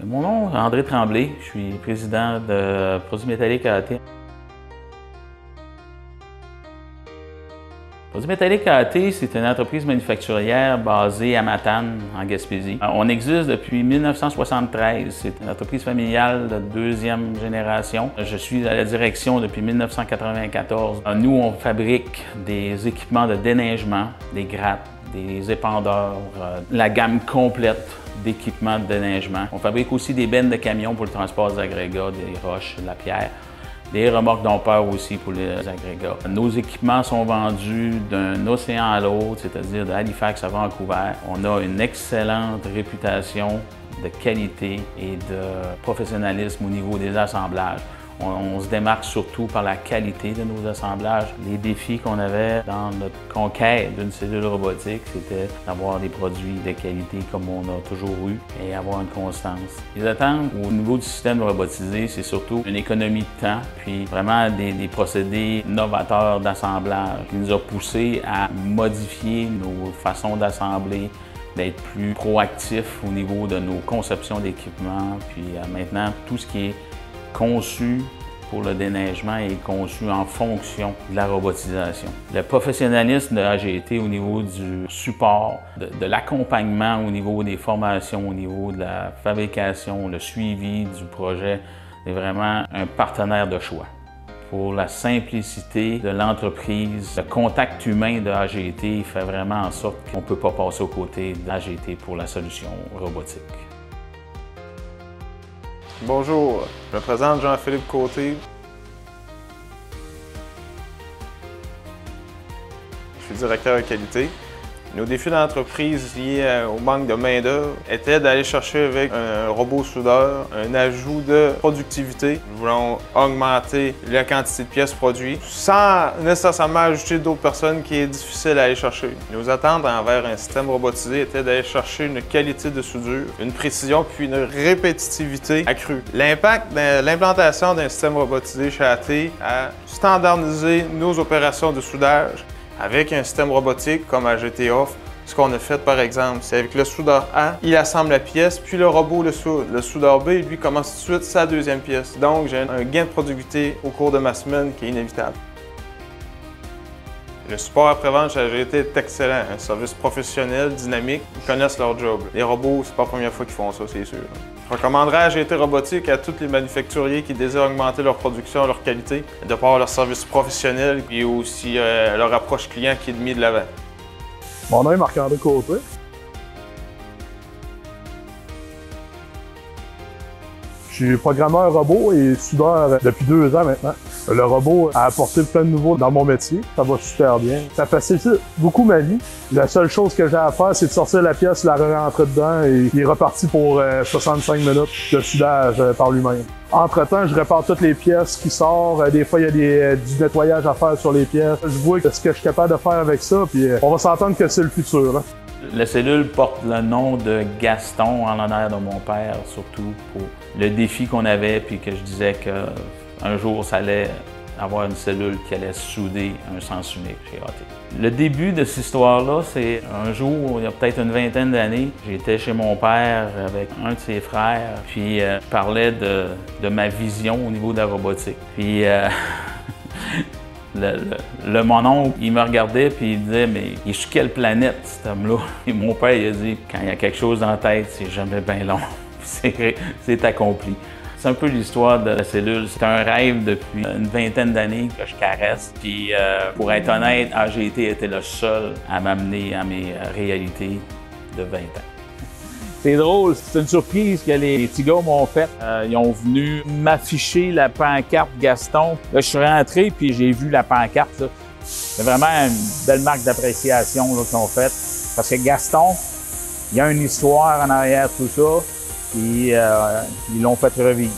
Mon nom est André Tremblay, je suis président de Produits Métalliques AAT. Produits Métalliques AAT, c'est une entreprise manufacturière basée à Matane, en Gaspésie. On existe depuis 1973. C'est une entreprise familiale de deuxième génération. Je suis à la direction depuis 1994. Nous, on fabrique des équipements de déneigement, des grattes, des épandeurs, la gamme complète d'équipements de déneigement. On fabrique aussi des bennes de camions pour le transport des agrégats, des roches, de la pierre. Des remorques dompeurs aussi pour les agrégats. Nos équipements sont vendus d'un océan à l'autre, c'est-à-dire d'Halifax à Vancouver. On a une excellente réputation de qualité et de professionnalisme au niveau des assemblages. On se démarque surtout par la qualité de nos assemblages. Les défis qu'on avait dans notre conquête d'une cellule robotique, c'était d'avoir des produits de qualité comme on a toujours eu et avoir une constance. Les attentes au niveau du système robotisé, c'est surtout une économie de temps, puis vraiment des procédés novateurs d'assemblage qui nous a poussé à modifier nos façons d'assembler, d'être plus proactifs au niveau de nos conceptions d'équipements, puis maintenant tout ce qui est conçu pour le déneigement est conçu en fonction de la robotisation. Le professionnalisme de AGT au niveau du support, de l'accompagnement au niveau des formations, au niveau de la fabrication, le suivi du projet, est vraiment un partenaire de choix. Pour la simplicité de l'entreprise, le contact humain de AGT fait vraiment en sorte qu'on ne peut pas passer aux côtés d'AGT pour la solution robotique. Bonjour, je me présente Jean-Philippe Côté. Je suis directeur de qualité. Nos défis d'entreprise liés au manque de main-d'œuvre étaient d'aller chercher avec un robot soudeur un ajout de productivité. Nous voulons augmenter la quantité de pièces produites sans nécessairement ajouter d'autres personnes qui est difficile à aller chercher. Nos attentes envers un système robotisé étaient d'aller chercher une qualité de soudure, une précision puis une répétitivité accrue. L'impact de l'implantation d'un système robotisé chez AT a standardisé nos opérations de soudage. Avec un système robotique comme AGT offre, ce qu'on a fait par exemple, c'est avec le soudeur A, il assemble la pièce, puis le robot le soude. Le soudeur B, lui, commence tout de suite sa deuxième pièce. Donc, j'ai un gain de productivité au cours de ma semaine qui est inévitable. Le support après-vente chez AGT est excellent. Un service professionnel, dynamique, ils connaissent leur job. Les robots, c'est pas la première fois qu'ils font ça, c'est sûr. Je recommanderais AGT Robotique à tous les manufacturiers qui désirent augmenter leur production, leur qualité, de par leur service professionnel et aussi leur approche client qui est mise de l'avant. Mon nom est Marc-André Côté. Je suis programmeur robot et soudeur depuis 2 ans maintenant. Le robot a apporté plein de nouveaux dans mon métier. Ça va super bien. Ça facilite beaucoup ma vie. La seule chose que j'ai à faire, c'est de sortir la pièce, la rentrer dedans et il est reparti pour 65 minutes de soudage par lui-même. Entre-temps, je répare toutes les pièces qui sortent. Des fois, il y a du nettoyage à faire sur les pièces. Je vois ce que je suis capable de faire avec ça, puis on va s'entendre que c'est le futur. Hein. La cellule porte le nom de Gaston en l'honneur de mon père, surtout pour le défi qu'on avait, puis que je disais qu'un jour, ça allait avoir une cellule qui allait souder un sens unique chez AT. Le début de cette histoire-là, c'est un jour, il y a peut-être une vingtaine d'années, j'étais chez mon père avec un de ses frères, puis je parlais de ma vision au niveau de la robotique. Puis mon oncle, il me regardait puis il disait « Mais il est sur quelle planète, cet homme-là? » Et mon père, il a dit « Quand il y a quelque chose dans la tête, c'est jamais bien long. » C'est accompli. C'est un peu l'histoire de la cellule. C'est un rêve depuis une vingtaine d'années que je caresse. Puis pour être honnête, AGT était le seul à m'amener à mes réalités de 20 ans. C'est drôle, c'est une surprise que les petits gars m'ont faite. Ils ont venu m'afficher la pancarte Gaston. Là, je suis rentré puis j'ai vu la pancarte. Là. C'est vraiment une belle marque d'appréciation qu'ils ont faite. Parce que Gaston, il y a une histoire en arrière de tout ça. Et ils l'ont fait revivre.